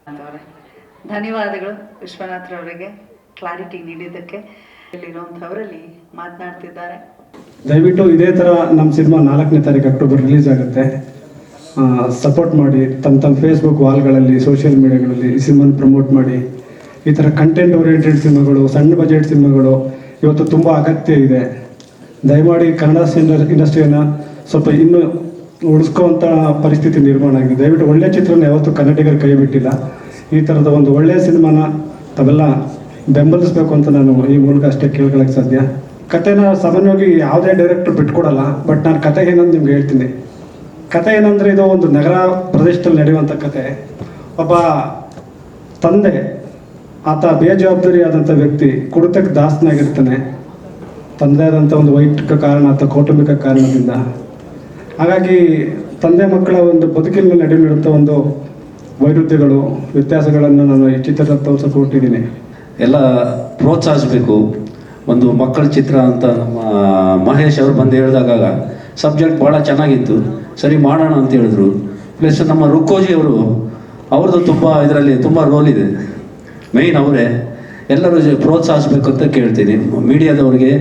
ಅಂತವ್ರೆ ಧನ್ಯವಾದಗಳು ವಿಶ್ವನಾಥ್ರವರಿಗೆ ಕ್ಲಾರಿಟಿ ನೀಡಿದ್ದಕ್ಕೆ. ಇಲ್ಲಿರುವಂಥವರಲ್ಲಿ ಮಾತನಾಡ್ತಿದ್ದಾರೆ. ದಯವಿಟ್ಟು ಇದೇ ಥರ ನಮ್ಮ ಸಿನಿಮಾ 4ನೇ ತಾರೀಕು ಅಕ್ಟೋಬರ್ ರಿಲೀಸ್ ಆಗುತ್ತೆ. ಸಪೋರ್ಟ್ ಮಾಡಿ, ತಮ್ಮ ಫೇಸ್ಬುಕ್ ವಾಲ್ಗಳಲ್ಲಿ, ಸೋಷಿಯಲ್ ಮೀಡಿಯಾಗಳಲ್ಲಿ ಈ ಸಿನಿಮಾನ ಪ್ರಮೋಟ್ ಮಾಡಿ. ಈ ಥರ ಕಂಟೆಂಟ್ ಓರಿಯೆಂಟೆಡ್ ಸಿನಿಮಾಗಳು, ಸಣ್ಣ ಬಜೆಟ್ ಸಿನಿಮಾಗಳು ಇವತ್ತು ತುಂಬ ಅಗತ್ಯ ಇದೆ. ದಯಮಾಡಿ ಕನ್ನಡ ಇಂಡಸ್ಟ್ರಿಯನ್ನು ಸ್ವಲ್ಪ ಇನ್ನೂ ಉಳಿಸ್ಕೋವಂಥ ಪರಿಸ್ಥಿತಿ ನಿರ್ಮಾಣ ಆಗಿದೆ. ದಯವಿಟ್ಟು ಒಳ್ಳೆಯ ಚಿತ್ರನ ಯಾವತ್ತೂ ಕನ್ನಡಿಗರು ಕೈ ಬಿಟ್ಟಿಲ್ಲ. ಈ ಥರದ ಒಂದು ಒಳ್ಳೆಯ ಸಿನಿಮಾನ ತಾವೆಲ್ಲ ಬೆಂಬಲಿಸಬೇಕು ಅಂತ ನಾನು ಈ ಮೂಲಕ ಅಷ್ಟೇ ಕೇಳ್ಕೊಳ್ಳೋಕ್ಕೆ ಸಾಧ್ಯ. ಕಥೆನ ಸಾಮಾನ್ಯವಾಗಿ ಯಾವುದೇ ಡೈರೆಕ್ಟರ್ ಬಿಟ್ಕೊಡಲ್ಲ, ಬಟ್ ನಾನು ಕತೆ ಏನಂತ ನಿಮ್ಗೆ ಹೇಳ್ತೀನಿ. ಕತೆ ಏನಂದರೆ, ಇದು ಒಂದು ನಗರ ಪ್ರದೇಶದಲ್ಲಿ ನಡೆಯುವಂಥ ಕತೆ. ಒಬ್ಬ ತಂದೆ, ಆತ ಬೇಜವಾಬ್ದಾರಿ ಆದಂಥ ವ್ಯಕ್ತಿ, ಕುಡಿತಕ್ಕೆ ದಾಸನಾಗಿರ್ತಾನೆ. ತಂದೆ ಆದಂಥ ಒಂದು ವೈಯಕ್ತಿಕ ಕಾರಣ ಅಥವಾ ಕೌಟುಂಬಿಕ ಕಾರಣದಿಂದ. ಹಾಗಾಗಿ ತಂದೆ ಮಕ್ಕಳ ಒಂದು ಬದುಕಿನ ಮೇಲೆ ನಡೆಯುವಂಥ ಒಂದು ವೈರುಧ್ಯಗಳು, ವ್ಯತ್ಯಾಸಗಳನ್ನು ನಾನು ಈ ಚಿತ್ರದಲ್ಲಿ ತೋರಿಸಕ್ಕೆ ಹೊರಟಿದ್ದೀನಿ. ಎಲ್ಲ ಪ್ರೋತ್ಸಾಹಿಸಬೇಕು. ಒಂದು ಮಕ್ಕಳ ಚಿತ್ರ ಅಂತ ನಮ್ಮ ಮಹೇಶ್ ಅವರು ಬಂದು ಹೇಳಿದಾಗ ಸಬ್ಜೆಕ್ಟ್ ಭಾಳ ಚೆನ್ನಾಗಿತ್ತು, ಸರಿ ಮಾಡೋಣ ಅಂತ ಹೇಳಿದ್ರು. ಪ್ಲಸ್ ನಮ್ಮ ರುಕ್ಕೋಜಿ ಅವ್ರದ್ದು ತುಂಬ ಇದರಲ್ಲಿ ತುಂಬ ರೋಲ್ ಇದೆ, ಮೇಯ್ನ್ ಅವರೇ. ಎಲ್ಲರೂ ಪ್ರೋತ್ಸಾಹಿಸಬೇಕು ಅಂತ ಕೇಳ್ತೀನಿ. ಮೀಡಿಯಾದವ್ರಿಗೆ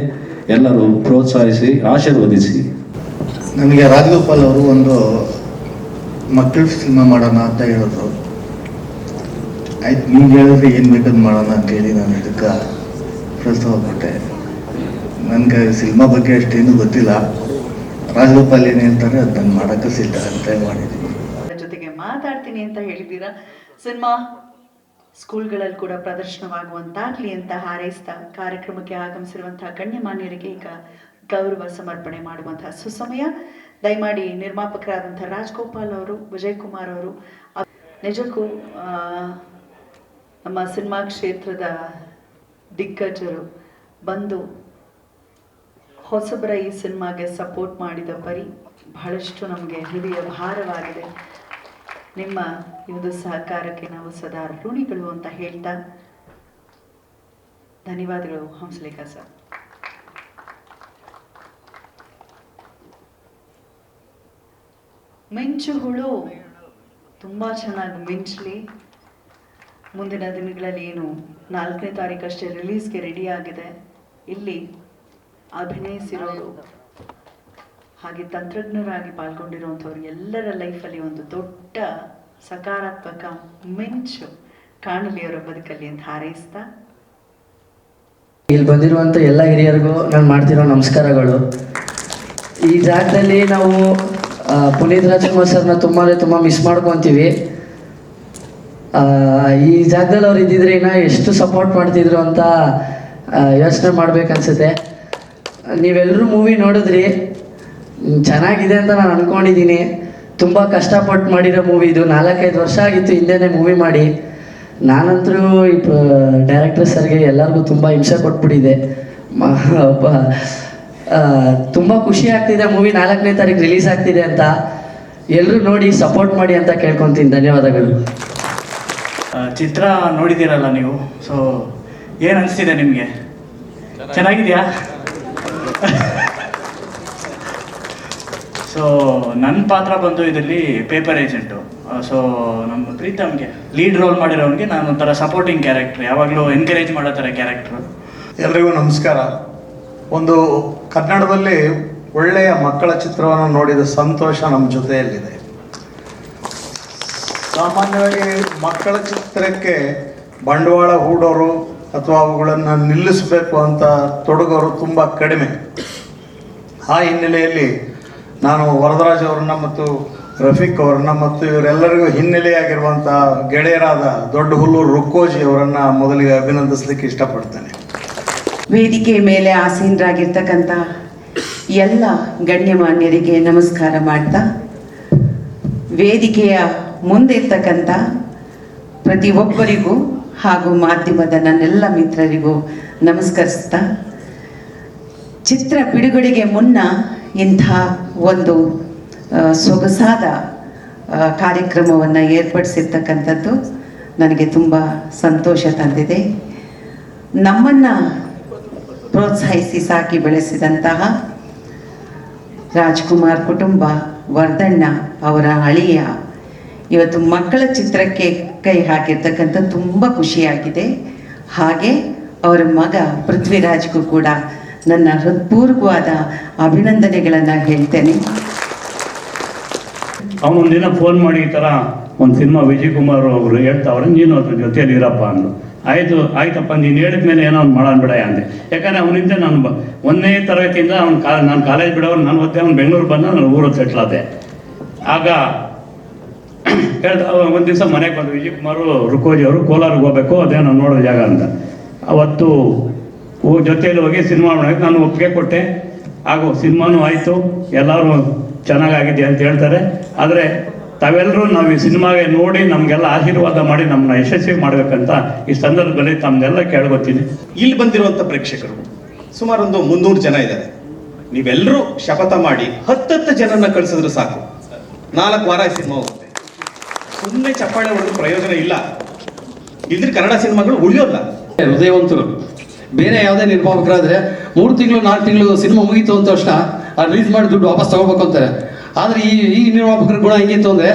ಎಲ್ಲರೂ ಪ್ರೋತ್ಸಾಹಿಸಿ ಆಶೀರ್ವದಿಸಿ. ನನಗೆ ರಾಜಗೋಪಾಲ್ ಅವರು ಒಂದು ಮಕ್ಕಳ ಸಿನಿಮಾ ಮಾಡೋಣ ಅಂತ ಹೇಳಿದ್ರು. ಆಯ್ತು, ನೀವು ಹೇಳಿದ್ರೆ ಏನು ಬೇಕಾದ್ ಮಾಡೋಣ ಅಂತೇಳಿ ನಾನು ಇದಕ್ಕೆ ಪ್ರಸ್ತಾವ ಕೊಟ್ಟೆ. ನನಗೆ ಸಿನಿಮಾ ಬಗ್ಗೆ ಅಷ್ಟೇನು ಗೊತ್ತಿಲ್ಲ. ರಾಜಗೋಪಾಲ್ ಏನು ಹೇಳ್ತಾರೆ ಅದು ನಾನು ಮಾಡೋಕ್ಕೆ ಸಿದ್ಧ ಅಂತ ಮಾಡಿದ್ದೀನಿ. ಜೊತೆಗೆ ಮಾತಾಡ್ತೀನಿ ಅಂತ ಹೇಳಿದ್ದೀರಾ. ಸಿನಿಮಾ ಸ್ಕೂಲ್ಗಳಲ್ಲಿ ಕೂಡ ಪ್ರದರ್ಶನವಾಗುವಂತಾಗಲಿ ಅಂತ ಹಾರೈಸ್ತಾ ಕಾರ್ಯಕ್ರಮಕ್ಕೆ ಆಗಮಿಸಿರುವಂತಹ ಗಣ್ಯಮಾನ್ಯರಿಗೆ ಈಗ ಗೌರವ ಸಮರ್ಪಣೆ ಮಾಡುವಂತಹ ಸುಸಮಯ. ದಯಮಾಡಿ ನಿರ್ಮಾಪಕರಾದಂತಹ ರಾಜಗೋಪಾಲ್ ಅವರು, ವಿಜಯ್ ಕುಮಾರ್ ಅವರು ನಿಜಕ್ಕೂ ನಮ್ಮ ಸಿನಿಮಾ ಕ್ಷೇತ್ರದ ದಿಗ್ಗಜರು ಬಂದು ಹೊಸಬರ ಈ ಸಿನಿಮಾಗೆ ಸಪೋರ್ಟ್ ಮಾಡಿದ ಪರಿ ಬಹಳಷ್ಟು ನಮಗೆ ಹೃದಯ ಭಾರವಾಗಿದೆ. ನಿಮ್ಮ ಈ ಒಂದು ಸಹಕಾರಕ್ಕೆ ನಾವು ಸದಾ ಋಣಿಗಳು ಅಂತ ಹೇಳ್ತಾ ಧನ್ಯವಾದಗಳು. ಹಂಸಲೇಖ ಸರ್. ಮಿಂಚು ಹುಳು ತುಂಬ ಚೆನ್ನಾಗಿ ಮಿಂಚಲಿ. ಮುಂದಿನ ದಿನಗಳಲ್ಲಿ ಏನು 4ನೇ ತಾರೀಕಷ್ಟೇ ರಿಲೀಸ್ಗೆ ರೆಡಿ ಆಗಿದೆ. ಇಲ್ಲಿ ಅಭಿನಯಿಸಿರೋರು ಹಾಗೆ ತಂತ್ರಜ್ಞರಾಗಿ ಪಾಲ್ಗೊಂಡಿರುವಂಥವ್ರು ಎಲ್ಲರ ಲೈಫಲ್ಲಿ ಒಂದು ದೊಡ್ಡ ಸಕಾರಾತ್ಮಕ ಮಿಂಚು ಕಾಣಲಿ ಅವರ ಬದುಕಲ್ಲಿ ಅಂತ ಹಾರೈಸ್ತಾ, ಇಲ್ಲಿ ಬಂದಿರುವಂಥ ಎಲ್ಲ ಹಿರಿಯರಿಗೂ ನಾನು ಮಾಡ್ತಿರೋ ನಮಸ್ಕಾರಗಳು. ಈ ಜಾಗದಲ್ಲಿ ನಾವು ಪುನೀತ್ ರಾಜ್ಕುಮಾರ್ ಸರ್ನ ತುಂಬ ಮಿಸ್ ಮಾಡ್ಕೊತೀವಿ. ಈ ಜಾಗದಲ್ಲಿ ಅವ್ರು ಇದ್ದಿದ್ರೆ ಇನ್ನು ಎಷ್ಟು ಸಪೋರ್ಟ್ ಮಾಡ್ತಿದ್ರು ಅಂತ ಯೋಚನೆ ಮಾಡ್ಬೇಕನ್ಸುತ್ತೆ. ನೀವೆಲ್ಲರೂ ಮೂವಿ ನೋಡಿದ್ರಿ, ಚೆನ್ನಾಗಿದೆ ಅಂತ ನಾನು ಅಂದ್ಕೊಂಡಿದ್ದೀನಿ. ತುಂಬ ಕಷ್ಟಪಟ್ಟು ಮಾಡಿರೋ ಮೂವಿ ಇದು. 4-5 ವರ್ಷ ಆಗಿತ್ತು ಹಿಂದೆನೇ ಮೂವಿ ಮಾಡಿ. ನಾನಂತರೂ ಈ ಡೈರೆಕ್ಟರ್ ಸರ್ಗೆ ಎಲ್ಲರಿಗೂ ತುಂಬ ಹಿಂಸೆ ಕೊಟ್ಬಿಟ್ಟಿದೆ. ತುಂಬ ಖುಷಿ ಆಗ್ತಿದೆ ಮೂವಿ 4ನೇ ತಾರೀಕು ರಿಲೀಸ್ ಆಗ್ತಿದೆ ಅಂತ. ಎಲ್ಲರೂ ನೋಡಿ ಸಪೋರ್ಟ್ ಮಾಡಿ ಅಂತ ಕೇಳ್ಕೊತೀನಿ. ಧನ್ಯವಾದಗಳು. ಚಿತ್ರ ನೋಡಿದ್ದೀರಲ್ಲ ನೀವು, ಸೊ ಏನು ಅನಿಸ್ತಿದೆ ನಿಮಗೆ? ಚೆನ್ನಾಗಿದೆಯಾ? ಸೊ ನನ್ನ ಪಾತ್ರ ಬಂದು ಇದರಲ್ಲಿ ಪೇಪರ್ ಏಜೆಂಟು. ಸೊ ನಮ್ಮ ಪ್ರೀತಮ್ಗೆ ಲೀಡ್ ರೋಲ್ ಮಾಡಿರೋನಿಗೆ ನಾನು ಒಂಥರ ಸಪೋರ್ಟಿಂಗ್ ಕ್ಯಾರೆಕ್ಟ್ರ್, ಯಾವಾಗಲೂ ಎನ್ಕರೇಜ್ ಮಾಡೋ ಥರ ಕ್ಯಾರೆಕ್ಟ್ರು. ಎಲ್ರಿಗೂ ನಮಸ್ಕಾರ. ಒಂದು ಕನ್ನಡದಲ್ಲಿ ಒಳ್ಳೆಯ ಮಕ್ಕಳ ಚಿತ್ರವನ್ನು ನೋಡಿದ ಸಂತೋಷ ನಮ್ಮ ಜೊತೆಯಲ್ಲಿದೆ. ಸಾಮಾನ್ಯವಾಗಿ ಮಕ್ಕಳ ಚಿತ್ರಕ್ಕೆ ಬಂಡವಾಳ ಹೂಡೋರು ಅಥವಾ ಅವುಗಳನ್ನು ನಿಲ್ಲಿಸಬೇಕು ಅಂತ ತೊಡಗೋರು ತುಂಬ ಕಡಿಮೆ. ಆ ಹಿನ್ನೆಲೆಯಲ್ಲಿ ನಾನು ವರದರಾಜ್ ಅವರನ್ನ ಮತ್ತು ರಫೀಕ್ ಅವರನ್ನ ಮತ್ತು ಇವರೆಲ್ಲರಿಗೂ ಹಿನ್ನೆಲೆಯಾಗಿರುವಂಥ ಗೆಳೆಯರಾದ ದೊಡ್ಡ ಹುಲ್ಲೂರು ರುಕ್ಕೋಜಿ ಅವರನ್ನು ಮೊದಲಿಗೆ ಅಭಿನಂದಿಸಲಿಕ್ಕೆ ಇಷ್ಟಪಡ್ತೇನೆ. ವೇದಿಕೆ ಮೇಲೆ ಆಸೀನರಾಗಿರ್ತಕ್ಕಂಥ ಎಲ್ಲ ಗಣ್ಯಮಾನ್ಯರಿಗೆ ನಮಸ್ಕಾರ ಮಾಡ್ತಾ, ವೇದಿಕೆಯ ಮುಂದಿರ್ತಕ್ಕಂಥ ಪ್ರತಿಯೊಬ್ಬರಿಗೂ ಹಾಗೂ ಮಾಧ್ಯಮದ ನನ್ನೆಲ್ಲ ಮಿತ್ರರಿಗೂ ನಮಸ್ಕರಿಸ್ತಾ, ಚಿತ್ರ ಬಿಡುಗಡೆಗೆ ಮುನ್ನ ಇಂಥ ಒಂದು ಸೊಗಸಾದ ಕಾರ್ಯಕ್ರಮವನ್ನು ಏರ್ಪಡಿಸಿರ್ತಕ್ಕಂಥದ್ದು ನನಗೆ ತುಂಬ ಸಂತೋಷ ತಂದಿದೆ. ನಮ್ಮನ್ನು ಪ್ರೋತ್ಸಾಹಿಸಿ ಸಾಕಿ ಬೆಳೆಸಿದಂತಹ ರಾಜ್ಕುಮಾರ್ ಕುಟುಂಬ, ವರ್ಧಣ್ಣ ಅವರ ಅಳಿಯ, ಇವತ್ತು ಮಕ್ಕಳ ಚಿತ್ರಕ್ಕೆ ಕೈ ಹಾಕಿರ್ತಕ್ಕಂಥ ತುಂಬ ಖುಷಿಯಾಗಿದೆ. ಹಾಗೆ ಅವರ ಮಗ ಪೃಥ್ವಿರಾಜ್ಗೂ ಕೂಡ ನನ್ನ ಹೃತ್ಪೂರ್ವಕವಾದ ಅಭಿನಂದನೆಗಳನ್ನು ಹೇಳ್ತೇನೆ. ಅವನೊಂದಿನ ಫೋನ್ ಮಾಡಿ ಈ ಥರ ಒಂದು ಸಿನಿಮಾ ವಿಜಯ್ ಕುಮಾರ್ ಅವರು ಹೇಳ್ತಾವ್ರೆ, ನೀನು ಅದ್ರ ಜೊತೆಯಲ್ಲಿ ಇರಪ್ಪ ಅಂದರು. ಆಯ್ತಪ್ಪ, ನೀನು ಹೇಳಿದ ಮೇಲೆ ಏನೋ ಅವ್ನು ಮಾಡೋಣ ಬಿಡ ಅಂದೆ. ಯಾಕಂದರೆ ಅವನಿಂದ ನಾನು 1ನೇ ತರಗತಿಯಿಂದ ನಾನು ಕಾಲೇಜ್ ಬಿಡೋರು ನಾನು ಓದ್ದೆ, ಅವ್ನು ಬೆಂಗಳೂರು ಬಂದ ನಾನು ಊರಲ್ಲಿ ಸೆಟ್ಲಾದೆ. ಆಗ ಹೇಳ್ದ ಒಂದು ದಿವಸ ಮನೆಗೆ ಬಂದು ವಿಜಯ್ ಕುಮಾರ್ ರುಕೋಜಿ ಅವರು ಕೋಲಾರಿಗೆ ಹೋಗ್ಬೇಕು, ಅದೇ ನಾನು ನೋಡೋ ಜಾಗ ಅಂತ. ಅವತ್ತು ಜೊತೆಯಲ್ಲಿ ಹೋಗಿ ಸಿನಿಮಾ ಮಾಡೋಕ್ಕೆ ನಾನು ಒಪ್ಪಿಗೆ ಕೊಟ್ಟೆ. ಹಾಗೂ ಸಿನಿಮಾನೂ ಆಯಿತು, ಎಲ್ಲರೂ ಚೆನ್ನಾಗಾಗಿದೆ ಅಂತ ಹೇಳ್ತಾರೆ. ಆದರೆ ತಾವೆಲ್ಲರೂ ನಾವು ಈ ಸಿನಿಮಾಗೆ ನೋಡಿ ನಮಗೆಲ್ಲ ಆಶೀರ್ವಾದ ಮಾಡಿ ನಮ್ಮನ್ನ ಯಶಸ್ವಿ ಮಾಡಬೇಕಂತ ಈ ಸಂದರ್ಭದಲ್ಲಿ ತಮ್ಮನ್ನೆಲ್ಲ ಕೇಳ್ಕೊತೀನಿ. ಇಲ್ಲಿ ಬಂದಿರುವಂಥ ಪ್ರೇಕ್ಷಕರು ಸುಮಾರು ಒಂದು 300 ಜನ ಇದ್ದಾರೆ. ನೀವೆಲ್ಲರೂ ಶಪಥ ಮಾಡಿ 10 ಜನರನ್ನ ಕಳಿಸಿದ್ರೆ ಸಾಕು, 4 ವಾರ ಈ ಸಿನಿಮಾ ಹೋಗುತ್ತೆ. ಸುಮ್ಮನೆ ಚಪ್ಪಾಳೆ ಹೊಡೆದು ಪ್ರಯೋಜನ ಇಲ್ಲ, ಇಲ್ದ್ರೆ ಕನ್ನಡ ಸಿನಿಮಾಗಳು ಉಳಿಯೋಲ್ಲ. ಹೃದಯವಂತರು ಬೇರೆ ಯಾವುದೇ ನಿರ್ಮಾಪಕರಾದ್ರೆ 3 ತಿಂಗಳು 4 ತಿಂಗಳು ಸಿನಿಮಾ ಮುಗೀತು ಅಂತ ತಕ್ಷಣ ರಿಲೀಸ್ ಮಾಡಿ ದುಡ್ಡು ವಾಪಸ್ ತಗೋಬೇಕು ಅಂತಾರೆ. ಆದರೆ ಈ ನಿರ್ಮಾಪಕರ ಗುಣ ಹೆಂಗಿತ್ತು ಅಂದರೆ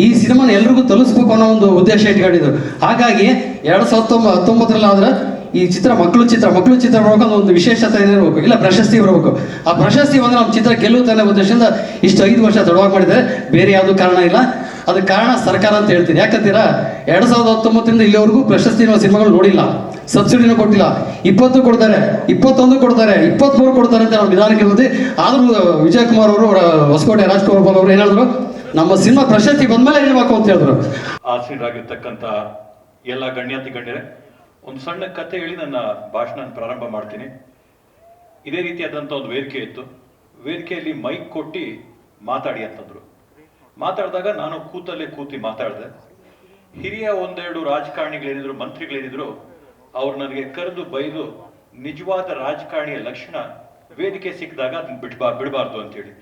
ಈ ಸಿನಿಮಾನ ಎಲ್ರಿಗೂ ತಲುಪಿಸ್ಬೇಕು ಅನ್ನೋ ಒಂದು ಉದ್ದೇಶ ಇಟ್ಕೊಂಡಿದ್ರು. ಹಾಗಾಗಿ 2019 ಈ ಚಿತ್ರ ಮಕ್ಕಳು ಚಿತ್ರ ಬರಬೇಕು ಅನ್ನೋ ಒಂದು ವಿಶೇಷತೆ ಇರಬೇಕು, ಇಲ್ಲ ಪ್ರಶಸ್ತಿ ಬರಬೇಕು. ಆ ಪ್ರಶಸ್ತಿ ಬಂದರೆ ನಮ್ಮ ಚಿತ್ರ ಗೆಲ್ಲುತ್ತೆ ಅನ್ನೋ ಉದ್ದೇಶದಿಂದ ಇಷ್ಟು 5 ವರ್ಷ ತಡವಾಗಿ ಮಾಡಿದ್ದಾರೆ. ಬೇರೆ ಯಾವುದೂ ಕಾರಣ ಇಲ್ಲ. ಅದಕ್ಕೆ ಕಾರಣ ಸರ್ಕಾರ ಅಂತ ಹೇಳ್ತೀನಿ. ಯಾಕಂತೀರಾ, 2019 ಇಲ್ಲಿವರೆಗೂ ಪ್ರಶಸ್ತಿ ಸಿನಿಮಾಗಳು ನೋಡಿಲ್ಲ, ಸಬ್ಸಿಡಿನೂ ಕೊಟ್ಟಿಲ್ಲ. 20 ಕೊಡ್ತಾರೆ, 21 ಕೊಡ್ತಾರೆ, 23 ಕೊಡ್ತಾರೆ ಅಂತ ನಾವು ನಿಧಾನಕ್ಕೆ ಇರುತ್ತೆ. ಆದರೂ ವಿಜಯ್ ಕುಮಾರ್ ಅವರು, ಹೊಸಕೋಟೆ ರಾಜ್ಕುಮಾರ್ ಅವರು ಏನು ಹೇಳಿದ್ರು, ನಮ್ಮ ಸಿನಿಮಾ ಪ್ರಶಸ್ತಿ ಬಂದ್ಮೇಲೆ ಹೇಳ್ಬೇಕು ಅಂತ ಹೇಳಿದ್ರು. ಆಸೀನರಾಗಿರ್ತಕ್ಕಂಥ ಎಲ್ಲ ಗಣ್ಯಾತಿ ಗಣ್ಯರೇ, ಒಂದು ಸಣ್ಣ ಕಥೆ ಹೇಳಿ ನನ್ನ ಭಾಷಣ ಪ್ರಾರಂಭ ಮಾಡ್ತೀನಿ. ಇದೇ ರೀತಿಯಾದಂಥ ಒಂದು ವೇದಿಕೆ ಇತ್ತು. ವೇದಿಕೆಯಲ್ಲಿ ಮೈಕ್ ಕೊಟ್ಟು ಮಾತಾಡಿ ಅಂತಂದ್ರು. ಮಾತಾಡಿದಾಗ ನಾನು ಕೂತಿ ಮಾತಾಡಿದೆ. ಹಿರಿಯ 1-2 ರಾಜಕಾರಣಿಗಳೇನಿದ್ರು, ಮಂತ್ರಿಗಳೇನಿದ್ರು, ಅವ್ರು ನನಗೆ ಕರೆದು ಬೈದು ನಿಜವಾದ ರಾಜಕಾರಣಿಯ ಲಕ್ಷಣ ವೇದಿಕೆ ಸಿಕ್ಕಿದಾಗ ಅದನ್ನ ಬಿಡಬಾರ್ದು ಅಂತೇಳಿ.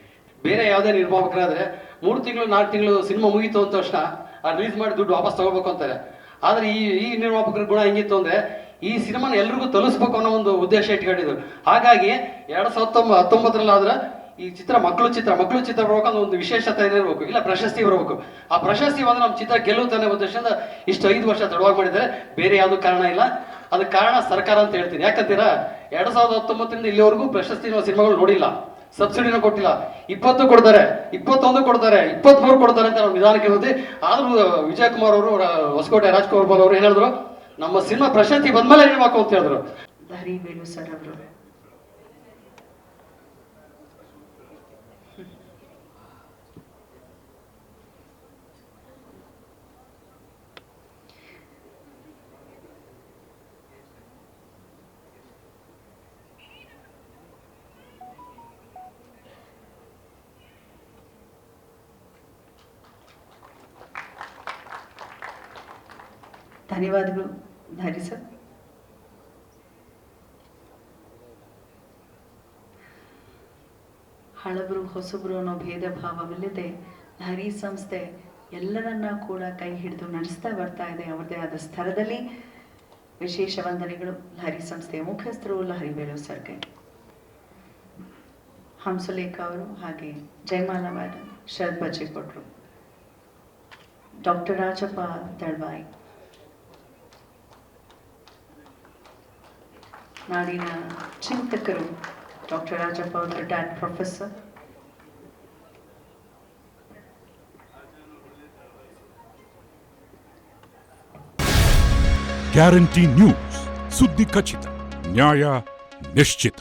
ಬೇರೆ ಯಾವುದೇ ನಿರ್ಮಾಪಕರಾದ್ರೆ 3 ತಿಂಗಳು 4 ತಿಂಗಳು ಸಿನಿಮಾ ಮುಗೀತು ಅಂತ ತಕ್ಷಣ ರಿಲೀಸ್ ಮಾಡಿ ದುಡ್ಡು ವಾಪಸ್ ತಗೋಬೇಕು ಅಂತಾರೆ. ಆದರೆ ಈ ನಿರ್ಮಾಪಕರ ಗುಣ ಹೆಂಗಿತ್ತು ಅಂದರೆ ಈ ಸಿನಿಮಾನ ಎಲ್ರಿಗೂ ತಲುಪಿಸ್ಬೇಕು ಅನ್ನೋ ಒಂದು ಉದ್ದೇಶ ಇಟ್ಕೊಂಡಿದ್ರು. ಹಾಗಾಗಿ 2019 ಈ ಚಿತ್ರ ಮಕ್ಕಳು ಚಿತ್ರ ಬರಬೇಕು ಅನ್ನೋ ಒಂದು ವಿಶೇಷತೆ ಇರಬೇಕು, ಇಲ್ಲ ಪ್ರಶಸ್ತಿ ಬರಬೇಕು. ಆ ಪ್ರಶಸ್ತಿ ಬಂದ್ರೆ ನಮ್ಮ ಚಿತ್ರ ಗೆಲ್ಲುತ್ತೆ ಅನ್ನೋ ಉದ್ದೇಶದಿಂದ ಇಷ್ಟು 5 ವರ್ಷ ತಡವಾಗಿ ಮಾಡಿದ್ದಾರೆ. ಬೇರೆ ಯಾವುದೂ ಕಾರಣ ಇಲ್ಲ. ಅದಕ್ಕೆ ಕಾರಣ ಸರ್ಕಾರ ಅಂತ ಹೇಳ್ತೀನಿ. ಯಾಕಂತೀರಾ, 2019 ಇಲ್ಲಿವರೆಗೂ ಪ್ರಶಸ್ತಿ ಸಿನಿಮಾಗಳು ನೋಡಿಲ್ಲ, ಸಬ್ಸಿಡಿನೂ ಕೊಟ್ಟಿಲ್ಲ. 20 ಕೊಡ್ತಾರೆ, 21 ಕೊಡ್ತಾರೆ, 23 ಕೊಡ್ತಾರೆ ಅಂತ ನಾವು ನಿಧಾನಕ್ಕೆ ಇರುತ್ತೆ. ಆದರೂ ವಿಜಯ್ ಕುಮಾರ್ ಅವರು, ಹೊಸಕೋಟೆ ರಾಜ್ಕುಮಾರ್ ಅವರು ಏನು ಹೇಳಿದ್ರು, ನಮ್ಮ ಸಿನಿಮಾ ಪ್ರಶಸ್ತಿ ಬಂದ್ಮೇಲೆ ಹೇಳ್ಬೇಕು ಅಂತ ಹೇಳಿದ್ರು. ಧರಿವೇಲು ಸರ್ ಅವರು ಧನ್ಯವಾದಗಳು ಧರಿ ಸರ್. ಹಳಬರು ಹೊಸಬರು ಅನ್ನೋ ಭೇದ ಭಾವವಿಲ್ಲದೆ ಧರಿ ಸಂಸ್ಥೆ ಎಲ್ಲರನ್ನ ಕೂಡ ಕೈ ಹಿಡಿದು ನಡೆಸ್ತಾ ಬರ್ತಾ ಇದೆ ಅವರದೇ ಆದ ಸ್ತರದಲ್ಲಿ. ವಿಶೇಷ ವಂದನೆಗಳು ಧರಿ ಸಂಸ್ಥೆಯ ಮುಖ್ಯಸ್ಥರು ಲಹರಿವೇಲು ಸರ್ಗೆ, ಹಂಸಲೇಖ ಅವರು, ಹಾಗೆ ಜಯಮಾಲಾ ಮೇಡಮ್, ಶರತ್ ಬಚ್ಚೇಗೌಡರು, ಡಾಕ್ಟರ್ ರಾಜಪ್ಪ ತಳವಾಯಿ, ನಾಡಿನ ಚಿಂತಕರು ಡಾಕ್ಟರ್ ರಾಜಪ್ಪ ಅವರು, ರಿಟೈರ್ಡ್ ಪ್ರೊಫೆಸರ್, ಗ್ಯಾರಂಟಿ ನ್ಯೂಸ್, ಸುದ್ದಿ ಖಚಿತ, ನ್ಯಾಯ ನಿಶ್ಚಿತ.